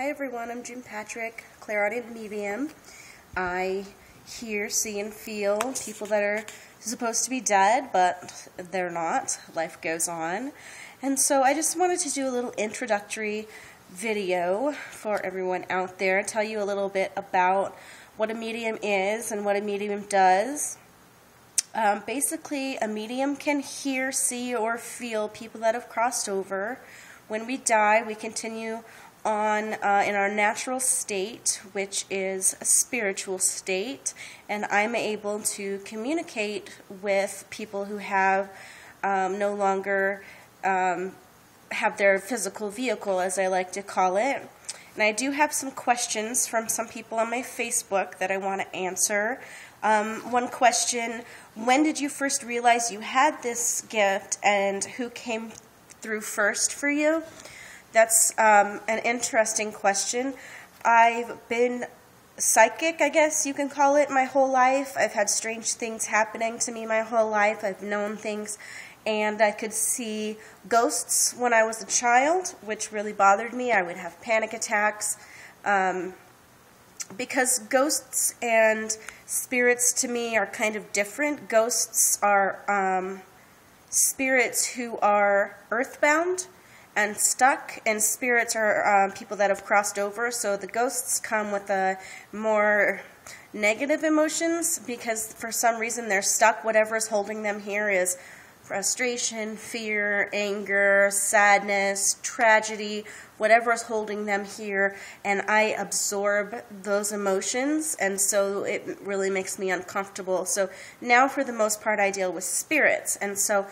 Hi everyone, I'm Jim Patrick, Clairaudient medium. I hear, see, and feel people that are supposed to be dead, but they're not. Life goes on. And so I just wanted to do a little introductory video for everyone out there, tell you a little bit about what a medium is and what a medium does. Basically, a medium can hear, see, or feel people that have crossed over. When we die, we continue on in our natural state, which is a spiritual state, and I'm able to communicate with people who have no longer have their physical vehicle, as I like to call it. And I do have some questions from some people on my Facebook that I want to answer. One question: when did you first realize you had this gift, and who came through first for you? That's an interesting question. I've been psychic, I guess you can call it, my whole life. I've had strange things happening to me my whole life. I've known things, and I could see ghosts when I was a child, which really bothered me. I would have panic attacks because ghosts and spirits to me are kind of different. Ghosts are spirits who are earthbound and stuck, and spirits are people that have crossed over. So the ghosts come with more negative emotions because for some reason they're stuck. Whatever is holding them here is frustration, fear, anger, sadness, tragedy, whatever is holding them here, and I absorb those emotions, and so it really makes me uncomfortable. So now for the most part I deal with spirits, and so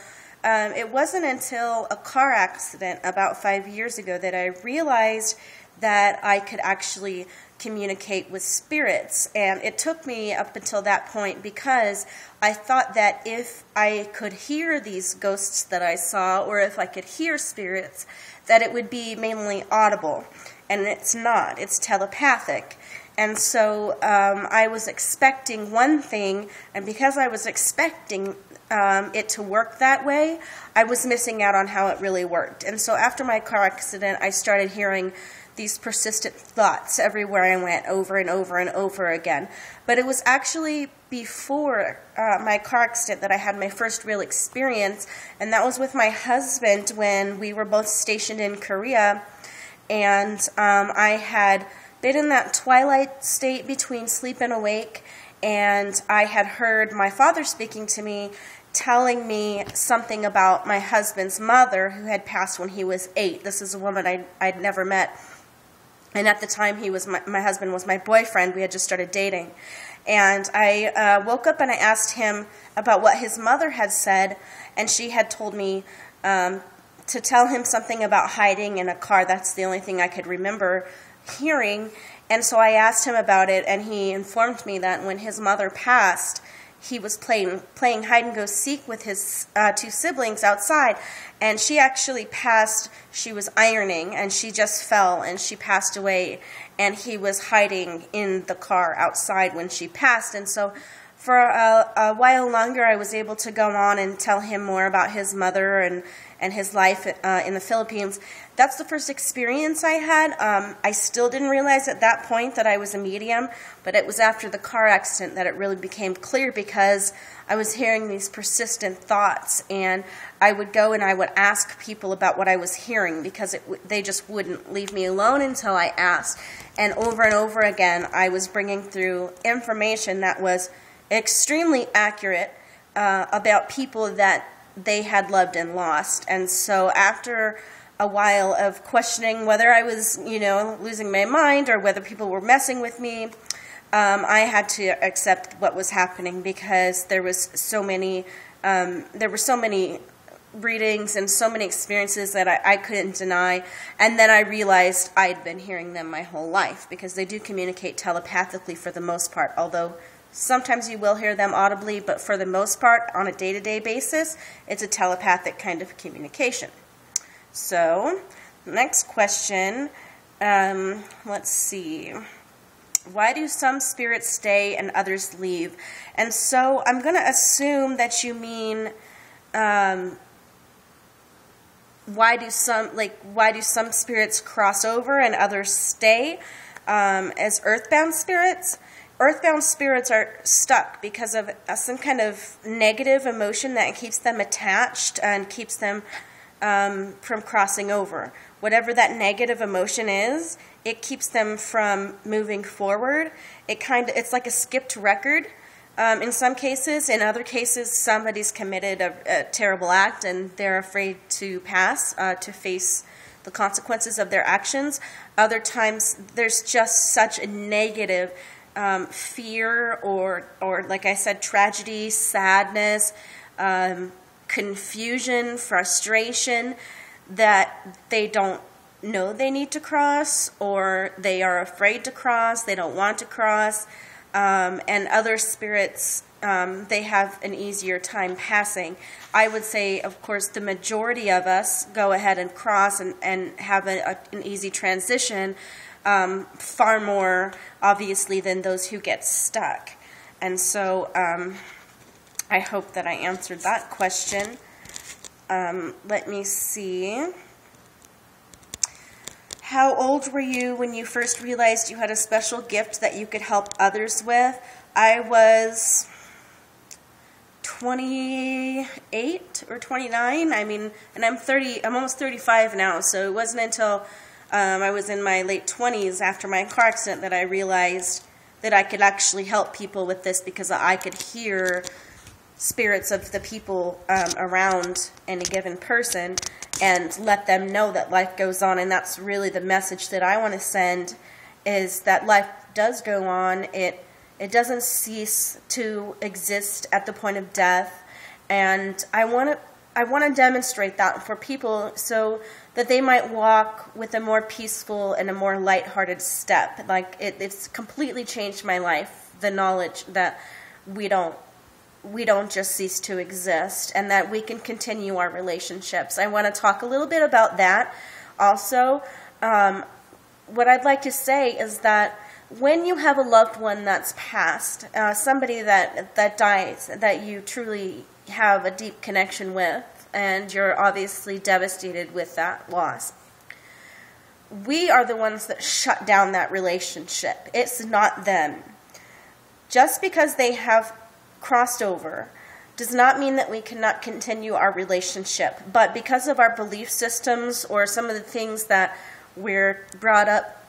it wasn't until a car accident about 5 years ago that I realized that I could actually communicate with spirits. And it took me up until that point because I thought that if I could hear these ghosts that I saw, or if I could hear spirits, that it would be mainly audible. And it's not. It's telepathic. And so I was expecting one thing, and because I was expecting it to work that way, I was missing out on how it really worked. And so after my car accident, I started hearing these persistent thoughts everywhere I went, over and over and over again. But it was actually before my car accident that I had my first real experience, and that was with my husband when we were both stationed in Korea, and I had been in that twilight state between sleep and awake, and I had heard my father speaking to me, telling me something about my husband's mother who had passed when he was 8. This is a woman I'd never met. And at the time, my husband was my boyfriend. We had just started dating. And I woke up and I asked him about what his mother had said, and she had told me to tell him something about hiding in a car. That's the only thing I could remember hearing. And so I asked him about it, and he informed me that when his mother passed, he was playing hide-and-go-seek with his 2 siblings outside, and she actually passed. She was ironing, and she just fell, and she passed away, and he was hiding in the car outside when she passed. And so for a while longer, I was able to go on and tell him more about his mother and his life in the Philippines. That's the first experience I had. I still didn't realize at that point that I was a medium, but it was after the car accident that it really became clear, because I was hearing these persistent thoughts, and I would go and I would ask people about what I was hearing, because they just wouldn't leave me alone until I asked. And over again, I was bringing through information that was extremely accurate about people that they had loved and lost. And so after a while of questioning whether I was, losing my mind or whether people were messing with me, I had to accept what was happening, because there were so many readings and so many experiences that I couldn't deny. And then I realized I'd been hearing them my whole life, because they do communicate telepathically for the most part, although sometimes you will hear them audibly, but for the most part, on a day-to-day basis, it's a telepathic kind of communication. So, next question, let's see. Why do some spirits stay and others leave? And so I'm going to assume that you mean why do some spirits cross over and others stay as earthbound spirits? Earthbound spirits are stuck because of some kind of negative emotion that keeps them attached and keeps them from crossing over. Whatever that negative emotion is, it keeps them from moving forward. It's like a skipped record in some cases. In other cases, somebody's committed a terrible act and they're afraid to pass, to face the consequences of their actions. Other times, there's just such a negative fear or like I said, tragedy, sadness, confusion, frustration, that they don't know they need to cross, or they are afraid to cross, they don't want to cross, and other spirits, they have an easier time passing. I would say, of course, the majority of us go ahead and cross and have an easy transition, far more, obviously, than those who get stuck. And so I hope that I answered that question. Let me see. How old were you when you first realized you had a special gift that you could help others with? I was 28 or 29. I mean, and I'm almost 35 now, so it wasn't until I was in my late 20s after my car accident that I realized that I could actually help people with this, because I could hear spirits of the people around any given person and let them know that life goes on. And that's really the message that I want to send, is that life does go on. It doesn't cease to exist at the point of death. And I want to demonstrate that for people so that they might walk with a more peaceful and a more lighthearted step. Like it's completely changed my life, the knowledge that we don't just cease to exist, and that we can continue our relationships. I want to talk a little bit about that. Also, what I'd like to say is that when you have a loved one that's passed, somebody that dies, that you truly have a deep connection with, and you're obviously devastated with that loss, we are the ones that shut down that relationship. It's not them. Just because they have crossed over does not mean that we cannot continue our relationship. But because of our belief systems or some of the things that we're brought up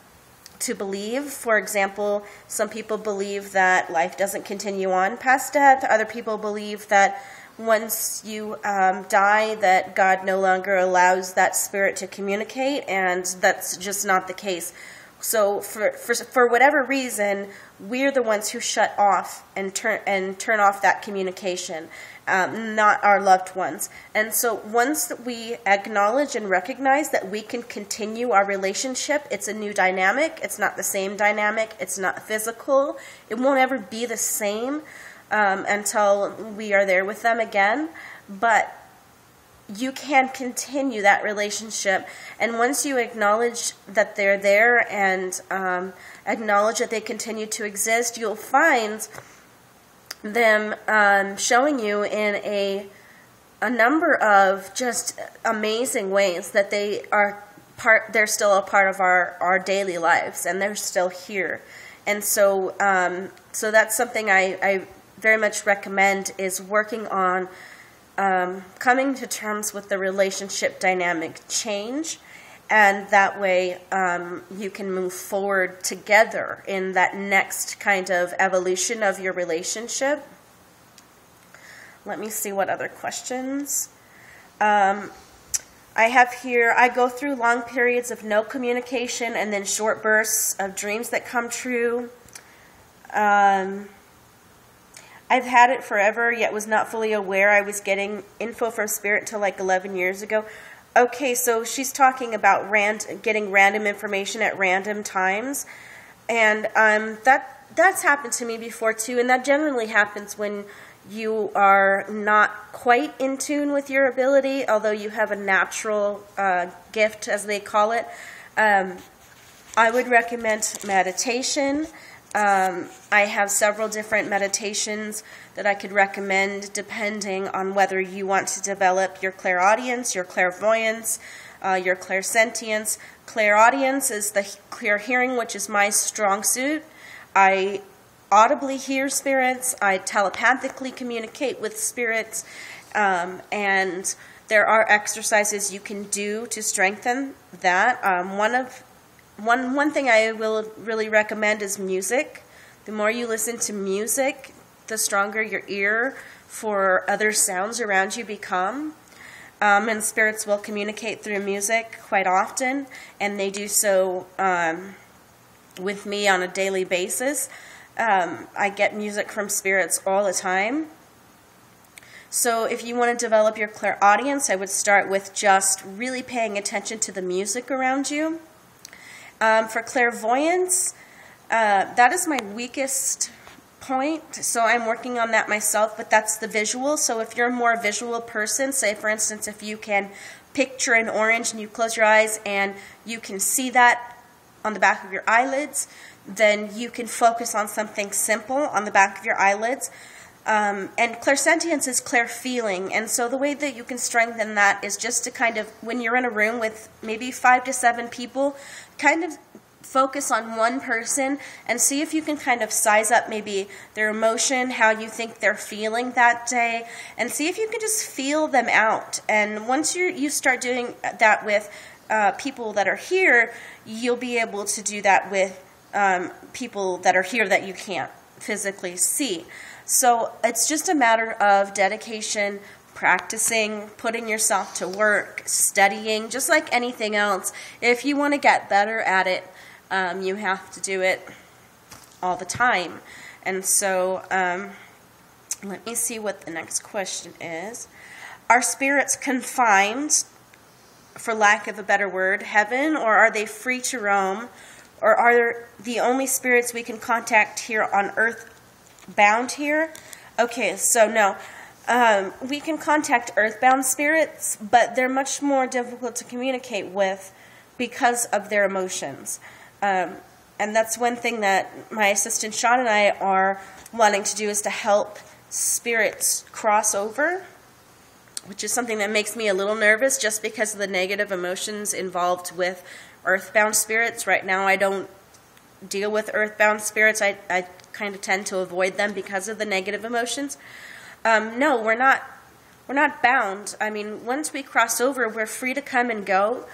to believe, for example, some people believe that life doesn't continue on past death. Other people believe that once you die, that God no longer allows that spirit to communicate, and that's just not the case. So for whatever reason, we're the ones who shut off and turn off that communication, not our loved ones. And so once we acknowledge and recognize that we can continue our relationship, it's a new dynamic. It's not the same dynamic. It's not physical. It won't ever be the same until we are there with them again. But you can continue that relationship. And once you acknowledge that they're there and acknowledge that they continue to exist, you'll find them showing you in a number of just amazing ways that they're still a part of our daily lives, and they're still here. And so so that's something I very much recommend, is working on coming to terms with the relationship dynamic change, and that way you can move forward together in that next kind of evolution of your relationship. Let me see what other questions. I have here, I go through long periods of no communication and then short bursts of dreams that come true. I've had it forever, yet was not fully aware I was getting info from Spirit till like 11 years ago. Okay, so she's talking about getting random information at random times. And that's happened to me before too, and that generally happens when you are not quite in tune with your ability, although you have a natural gift, as they call it. I would recommend meditation. I have several different meditations that I could recommend depending on whether you want to develop your clairaudience, your clairvoyance, your clairsentience. Clairaudience is the clear hearing, which is my strong suit. I audibly hear spirits. I telepathically communicate with spirits. And there are exercises you can do to strengthen that. One thing I will really recommend is music. The more you listen to music, the stronger your ear for other sounds around you become. And spirits will communicate through music quite often, and they do so with me on a daily basis. I get music from spirits all the time. So if you want to develop your clairaudience, I would start with just really paying attention to the music around you. For clairvoyance, that is my weakest point, so I'm working on that myself, but that's the visual. So if you're a more visual person, say for instance if you can picture an orange and you close your eyes and you can see that on the back of your eyelids, then you can focus on something simple on the back of your eyelids. And clairsentience is clear feeling, and so the way that you can strengthen that is just to kind of, when you're in a room with maybe 5 to 7 people, kind of focus on one person and see if you can kind of size up maybe their emotion, how you think they're feeling that day, and see if you can just feel them out. And once you start doing that with people that are here, you'll be able to do that with people that are here that you can't physically see. So it's just a matter of dedication, practicing, putting yourself to work, studying, just like anything else. If you want to get better at it, you have to do it all the time. And so let me see what the next question is. Are spirits confined, for lack of a better word, heaven, or are they free to roam? Or are the only spirits we can contact here on earth bound here? Okay, so no. We can contact earthbound spirits, but they're much more difficult to communicate with because of their emotions. And that's one thing that my assistant Sean and I are wanting to do, is to help spirits cross over, which is something that makes me a little nervous just because of the negative emotions involved with earthbound spirits. Right now I don't deal with earthbound spirits. I kind of tend to avoid them because of the negative emotions. No, we're not bound. I mean, once we cross over, we're free to come and go.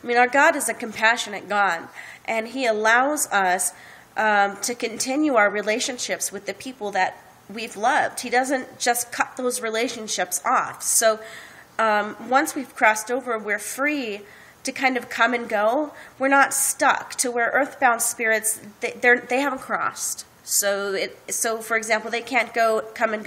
I mean, our God is a compassionate God, and He allows us to continue our relationships with the people that we've loved. He doesn't just cut those relationships off. So once we've crossed over, we're free to kind of come and go. We're not stuck to where earthbound spirits, they haven't crossed. So for example, they can't come and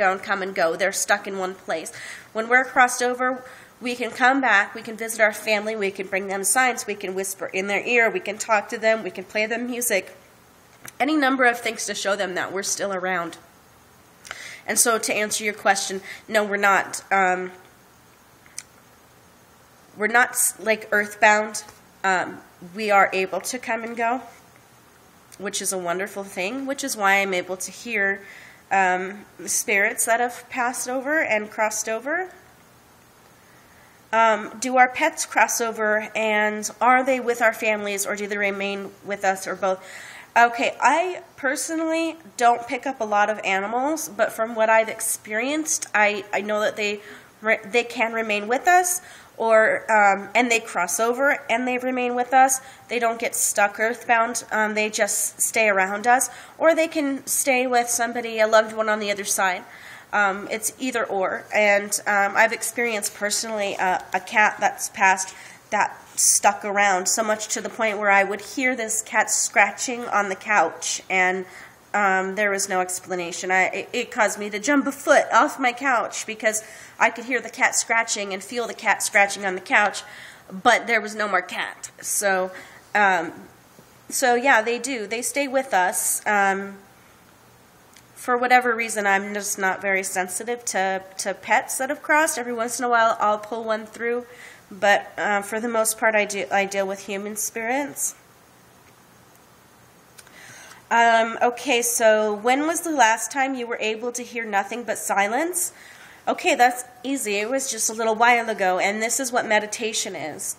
go. They're stuck in one place. When we're crossed over, we can come back, we can visit our family, we can bring them signs, we can whisper in their ear, we can talk to them, we can play them music. Any number of things to show them that we're still around. And so to answer your question, no, we're not. We're not like earthbound. We are able to come and go, which is a wonderful thing, which is why I'm able to hear the spirits that have passed over and crossed over. Do our pets cross over, and are they with our families, or do they remain with us, or both? Okay, I personally don't pick up a lot of animals, but from what I've experienced, I know that they can remain with us, or and they cross over and they remain with us. They don't get stuck earthbound. They just stay around us, or they can stay with somebody, a loved one on the other side. It's either or. And I've experienced personally a cat that's passed that stuck around so much to the point where I would hear this cat scratching on the couch, and there was no explanation. It caused me to jump a foot off my couch because I could hear the cat scratching and feel the cat scratching on the couch, but there was no more cat. So yeah, they do. They stay with us. For whatever reason, I'm just not very sensitive to pets that have crossed. Every once in a while, I'll pull one through, but for the most part, I deal with human spirits. Okay, so when was the last time you were able to hear nothing but silence? Okay, that's easy. It was just a little while ago, and this is what meditation is.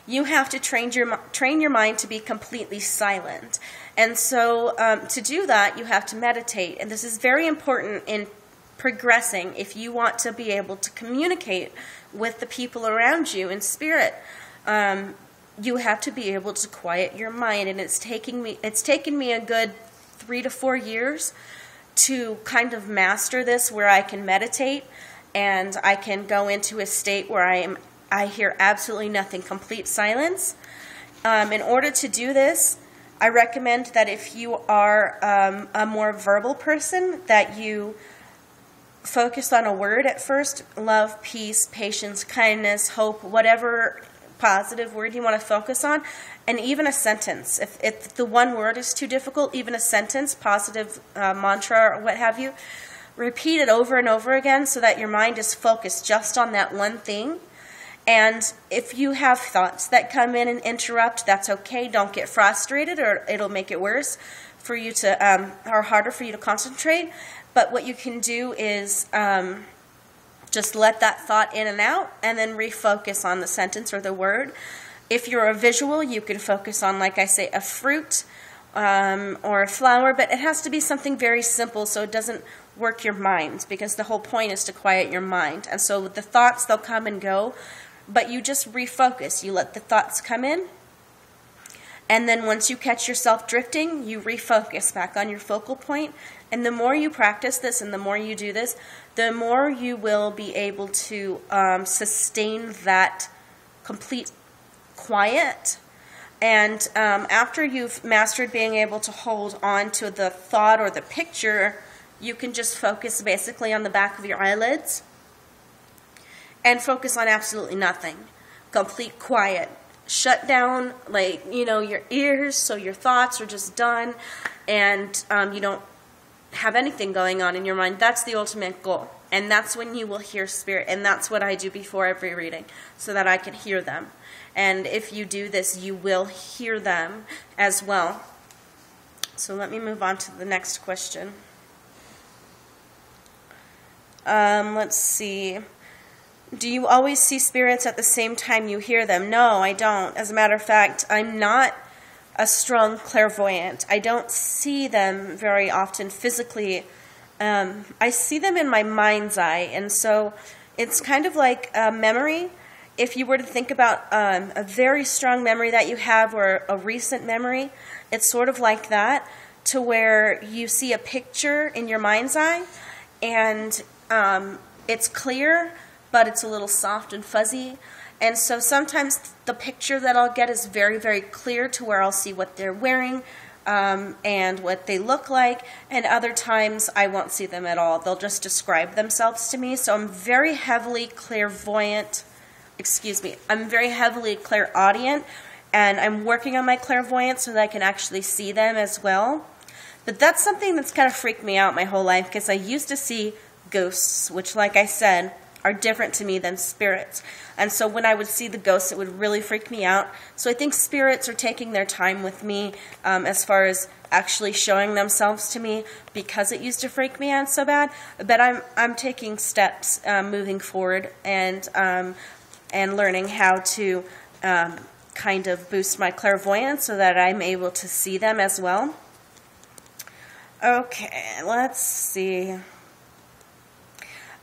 You have to train your mind to be completely silent. And so to do that, you have to meditate. And this is very important in progressing if you want to be able to communicate with the people around you in spirit. You have to be able to quiet your mind. And it's taken me a good 3 to 4 years to kind of master this, where I can meditate and I can go into a state where I hear absolutely nothing, complete silence. In order to do this, I recommend that if you are a more verbal person, that you focus on a word at first: love, peace, patience, kindness, hope, whatever positive word you want to focus on, and even a sentence. If the one word is too difficult, even a sentence, positive mantra or what have you, repeat it over and over again so that your mind is focused just on that one thing. And if you have thoughts that come in and interrupt, that's okay. Don't get frustrated, or it'll make it worse for you to, or harder for you to concentrate. But what you can do is just let that thought in and out, and then refocus on the sentence or the word. If you're a visual, you can focus on, like I say, a fruit or a flower, but it has to be something very simple so it doesn't work your mind, because the whole point is to quiet your mind. And so the thoughts, they'll come and go, but you just refocus. You let the thoughts come in, and then once you catch yourself drifting, you refocus back on your focal point. And the more you practice this and the more you do this, the more you will be able to sustain that complete quiet. And after you've mastered being able to hold on to the thought or the picture, you can just focus basically on the back of your eyelids and focus on absolutely nothing. Complete quiet. Shut down, like, your ears, so your thoughts are just done, and you don't have anything going on in your mind. That's the ultimate goal. And that's when you will hear spirit. And that's what I do before every reading, so that I can hear them. And if you do this, you will hear them as well. So let me move on to the next question. Let's see. Do you always see spirits at the same time you hear them? No, I don't. As a matter of fact, I'm not a strong clairvoyant. I don't see them very often physically. I see them in my mind's eye, and so it's kind of like a memory. If you were to think about a very strong memory that you have, or a recent memory, it's sort of like that, to where you see a picture in your mind's eye, and it's clear, but it's a little soft and fuzzy. And so sometimes the picture that I'll get is very, very clear, to where I'll see what they're wearing and what they look like. And other times I won't see them at all. They'll just describe themselves to me. So I'm very heavily clairaudient, and I'm working on my clairvoyance so that I can actually see them as well. But that's something that's kind of freaked me out my whole life, because I used to see ghosts, which, like I said, are different to me than spirits. And so when I would see the ghosts, it would really freak me out. So I think spirits are taking their time with me as far as actually showing themselves to me, because it used to freak me out so bad. But I'm taking steps moving forward, and learning how to kind of boost my clairvoyance so that I'm able to see them as well. Okay, let's see.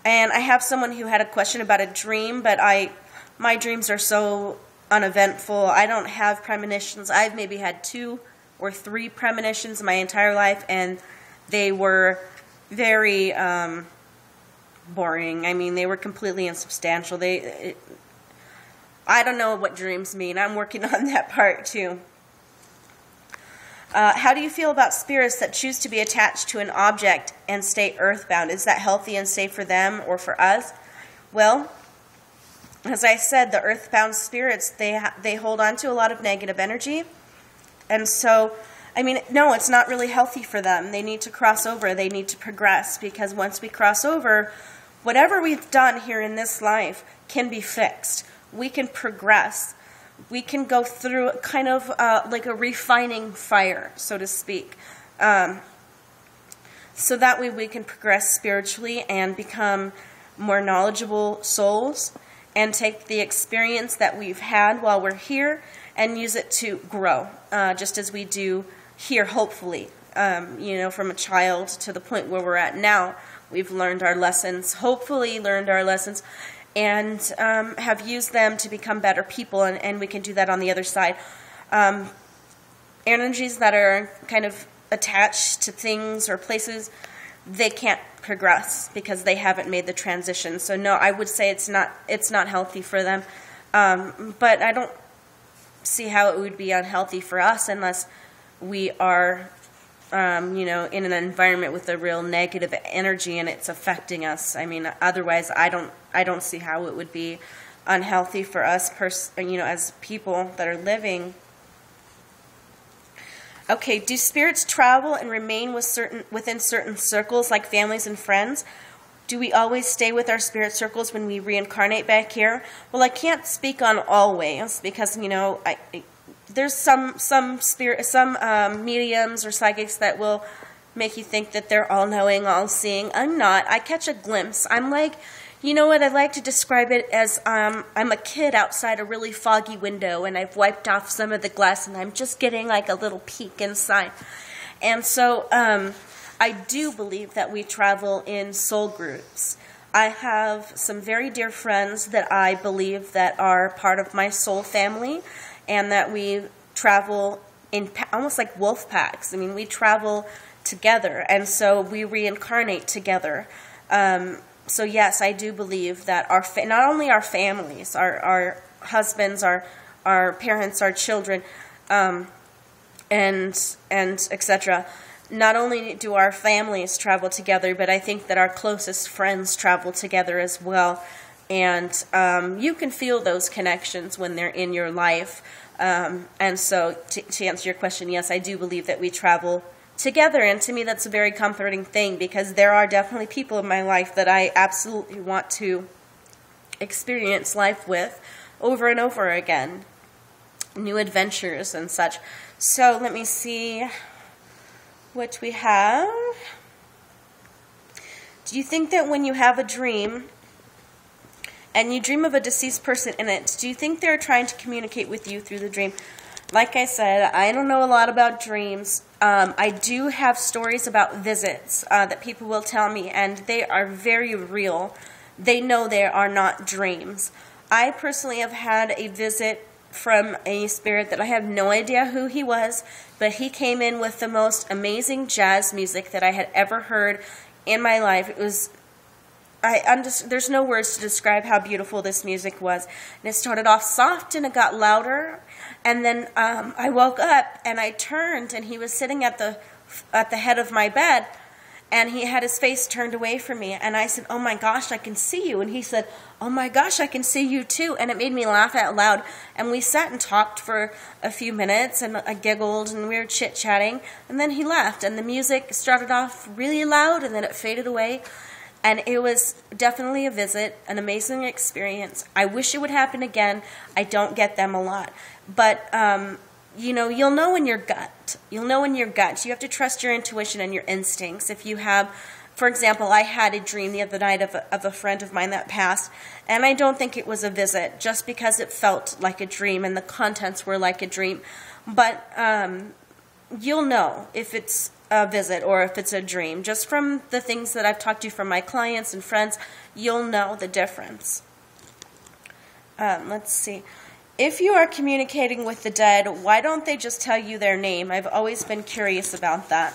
And I have someone who had a question about a dream, but my dreams are so uneventful. I don't have premonitions. I've maybe had 2 or 3 premonitions in my entire life, and they were very boring. I mean, they were completely insubstantial. I don't know what dreams mean. I'm working on that part too. How do you feel about spirits that choose to be attached to an object and stay earthbound? Is that healthy and safe for them or for us? Well, as I said, the earthbound spirits, they hold on to a lot of negative energy. And so, I mean, no, it's not really healthy for them. They need to cross over. They need to progress, because once we cross over, whatever we've done here in this life can be fixed. We can progress. we can go through kind of like a refining fire, so to speak. So that way we can progress spiritually and become more knowledgeable souls and take the experience that we've had while we're here and use it to grow, just as we do here, hopefully. From a child to the point where we're at now, we've learned our lessons, hopefully learned our lessons, and have used them to become better people, and we can do that on the other side. Energies that are kind of attached to things or places, they can't progress because they haven't made the transition. So no, I would say it's not healthy for them. But I don't see how it would be unhealthy for us unless we are, in an environment with a real negative energy and it's affecting us. I mean, otherwise, I don't see how it would be unhealthy for us, as people that are living. Okay, do spirits travel and remain within certain circles, like families and friends? Do we always stay with our spirit circles when we reincarnate back here? Well, I can't speak on always because, there's some mediums or psychics that will make you think that they're all-knowing, all-seeing. I'm not. I catch a glimpse. I'm like, you know what, I like to describe it as I'm a kid outside a really foggy window, and I've wiped off some of the glass, and I'm just getting like a little peek inside. And so I do believe that we travel in soul groups. I have some very dear friends that I believe that are part of my soul family, and that we travel in almost like wolf packs. I mean, we travel together, and so we reincarnate together. So yes, I do believe that not only our families, our husbands, our parents, our children, and etc. Not only do our families travel together, but I think that our closest friends travel together as well. And you can feel those connections when they're in your life. And so to answer your question, yes, I do believe that we travel together, and to me that's a very comforting thing, because there are definitely people in my life that I absolutely want to experience life with over and over again, new adventures and such. So let me see what we have. Do you think that when you have a dream and you dream of a deceased person in it, do you think they're trying to communicate with you through the dream? Like I said, I don't know a lot about dreams. I do have stories about visits that people will tell me, and they are very real. They know they are not dreams. I personally have had a visit from a spirit that I have no idea who he was, but he came in with the most amazing jazz music that I had ever heard in my life. It was... there's no words to describe how beautiful this music was. And it started off soft and it got louder. And then I woke up and I turned, and he was sitting at the head of my bed, and he had his face turned away from me. And I said, "Oh my gosh, I can see you." And he said, "Oh my gosh, I can see you too." And it made me laugh out loud. And we sat and talked for a few minutes, and I giggled, and we were chit-chatting. And then he left, and the music started off really loud, and then it faded away. And it was definitely a visit, an amazing experience. I wish it would happen again. I don't get them a lot. But, you'll know in your gut. You'll know in your gut. You have to trust your intuition and your instincts. If you have, for example, I had a dream the other night of a friend of mine that passed, and I don't think it was a visit, just because it felt like a dream and the contents were like a dream. But you'll know if it's a visit or if it's a dream. Just from the things that I've talked to from my clients and friends, you'll know the difference. Let's see. If you are communicating with the dead, why don't they just tell you their name? I've always been curious about that.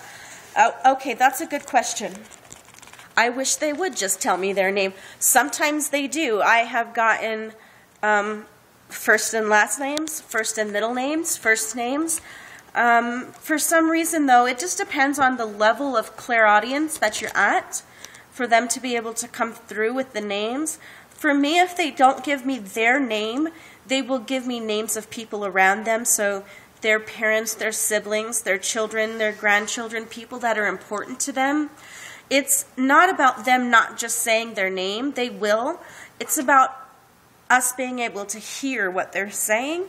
Okay, that's a good question. I wish they would just tell me their name. Sometimes they do. I have gotten first and last names, first and middle names, first names. For some reason, though, it just depends on the level of clairaudience that you're at for them to be able to come through with the names. For me, if they don't give me their name, they will give me names of people around them, so their parents, their siblings, their children, their grandchildren, people that are important to them. It's not about them not just saying their name. They will. It's about us being able to hear what they're saying.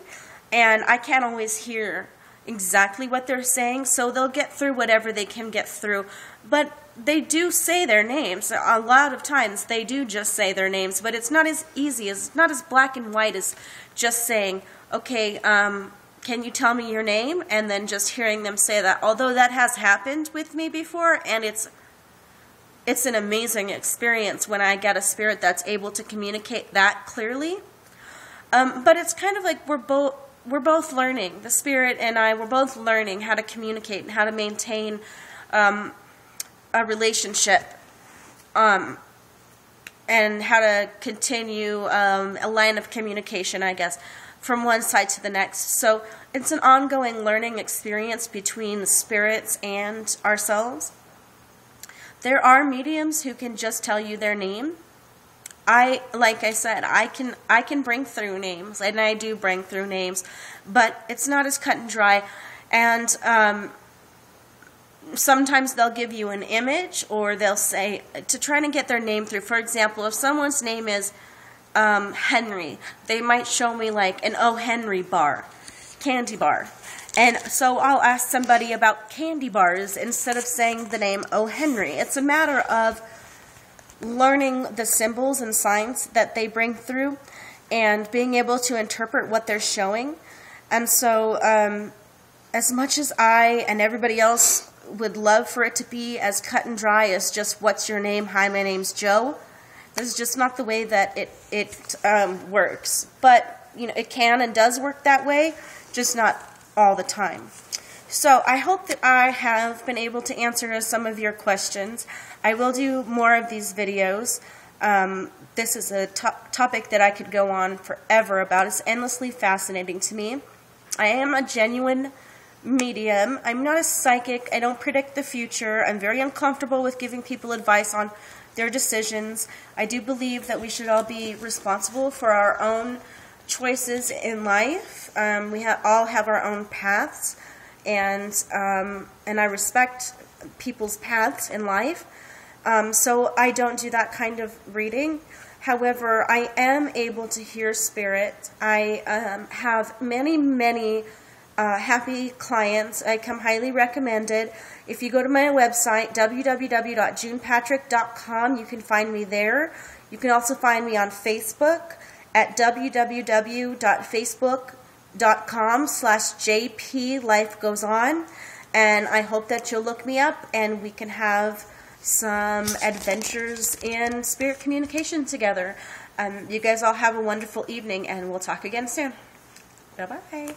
and I can't always hear exactly what they're saying, so they'll get through whatever they can get through. But they do say their names. A lot of times they do just say their names, but it's not as easy, it's not as black and white as just saying, okay, can you tell me your name? And then just hearing them say that. Although that has happened with me before, and it's an amazing experience when I get a spirit that's able to communicate that clearly. But it's kind of like we're both learning. The spirit and I, we're both learning how to communicate and how to maintain a relationship, and how to continue a line of communication, I guess, from one side to the next. So it's an ongoing learning experience between the spirits and ourselves. There are mediums who can just tell you their name. Like I said, I can bring through names, and I do bring through names, but it's not as cut and dry. And sometimes they'll give you an image, or they'll say, to try to get their name through. For example, if someone's name is Henry, they might show me like an O. Henry bar, candy bar. And so I'll ask somebody about candy bars instead of saying the name O. Henry. It's a matter of learning the symbols and signs that they bring through and being able to interpret what they're showing. And so as much as I and everybody else would love for it to be as cut and dry as just, what's your name? Hi, my name's Joe. This is just not the way that it works. But, you know, it can and does work that way, just not all the time. So I hope that I have been able to answer some of your questions. I will do more of these videos. This is a topic that I could go on forever about. It's endlessly fascinating to me. I am a genuine medium. I'm not a psychic. I don't predict the future. I'm very uncomfortable with giving people advice on their decisions. I do believe that we should all be responsible for our own choices in life. We all have our own paths, and I respect people's paths in life. So I don't do that kind of reading. However, I am able to hear spirit. I have many happy clients. I come highly recommended. If you go to my website, www.junepatrick.com, you can find me there. You can also find me on Facebook at www.facebook.com/JPLifeGoesOn. And I hope that you'll look me up and we can have some adventures in spirit communication together. You guys all have a wonderful evening, and we'll talk again soon. Bye-bye.